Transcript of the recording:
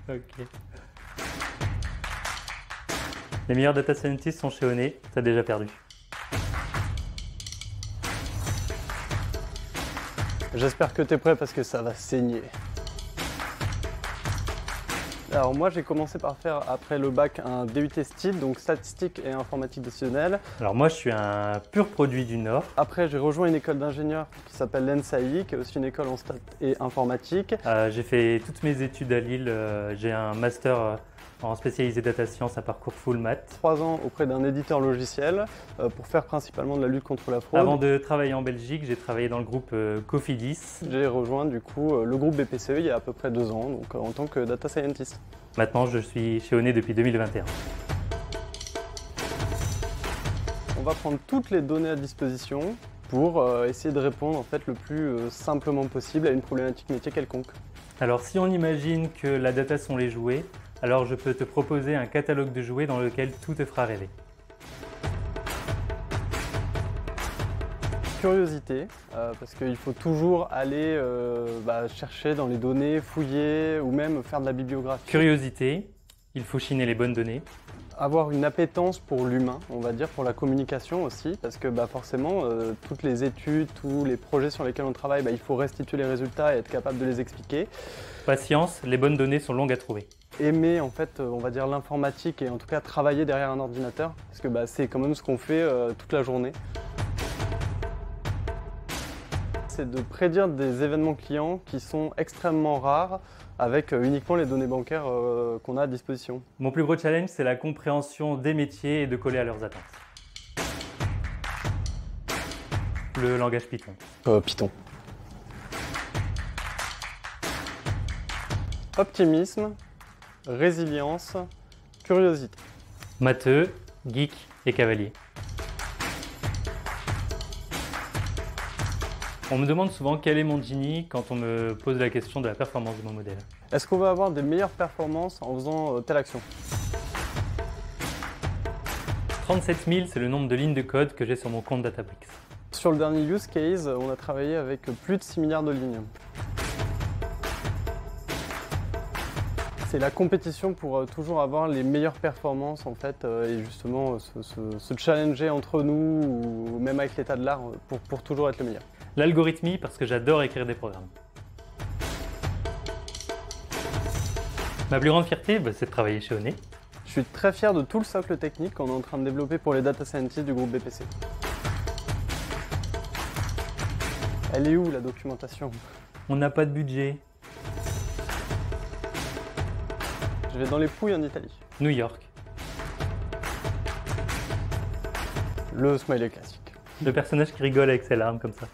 Ok. Les meilleurs data scientists sont chez Onet, t'as déjà perdu. J'espère que tu es prêt parce que ça va saigner. Alors moi j'ai commencé par faire après le bac un DUT STID, donc statistique et informatique décisionnelle. Alors moi je suis un pur produit du Nord. Après j'ai rejoint une école d'ingénieur qui s'appelle l'ENSAI, qui est aussi une école en stats et informatique. J'ai fait toutes mes études à Lille, j'ai un master en spécialisé data science à parcours full maths. 3 ans auprès d'un éditeur logiciel pour faire principalement de la lutte contre la fraude. Avant de travailler en Belgique, j'ai travaillé dans le groupe Cofidis. J'ai rejoint du coup le groupe BPCE il y a à peu près 2 ans, donc en tant que data scientist. Maintenant je suis chez Onet depuis 2021. On va prendre toutes les données à disposition pour essayer de répondre en fait le plus simplement possible à une problématique métier quelconque. Alors si on imagine que la data sont les jouets, alors je peux te proposer un catalogue de jouets dans lequel tout te fera rêver. Curiosité, parce qu'il faut toujours aller chercher dans les données, fouiller ou même faire de la bibliographie. Curiosité, il faut chiner les bonnes données. Avoir une appétence pour l'humain, on va dire, pour la communication aussi, parce que forcément, toutes les études, tous les projets sur lesquels on travaille, il faut restituer les résultats et être capable de les expliquer. Patience, les bonnes données sont longues à trouver. Aimer en fait, on va dire l'informatique et en tout cas travailler derrière un ordinateur, parce que c'est quand même ce qu'on fait toute la journée. C'est de prédire des événements clients qui sont extrêmement rares avec uniquement les données bancaires qu'on a à disposition. Mon plus gros challenge, c'est la compréhension des métiers et de coller à leurs attentes. Le langage Python. Python. Optimisme, résilience, curiosité. Matheux, geek et cavalier. On me demande souvent quel est mon Gini quand on me pose la question de la performance de mon modèle. Est-ce qu'on va avoir des meilleures performances en faisant telle action? 37 000, c'est le nombre de lignes de code que j'ai sur mon compte Databricks. Sur le dernier use case, on a travaillé avec plus de 6 milliards de lignes. C'est la compétition pour toujours avoir les meilleures performances en fait et justement se challenger entre nous ou même avec l'état de l'art pour toujours être le meilleur. L'algorithmie parce que j'adore écrire des programmes. Ma plus grande fierté, c'est de travailler chez Onet. Je suis très fier de tout le socle technique qu'on est en train de développer pour les data scientists du groupe BPC. Elle est où la documentation? On n'a pas de budget. Je vais dans les Pouilles en Italie. New York. Le smiley classique. Le personnage qui rigole avec ses larmes comme ça.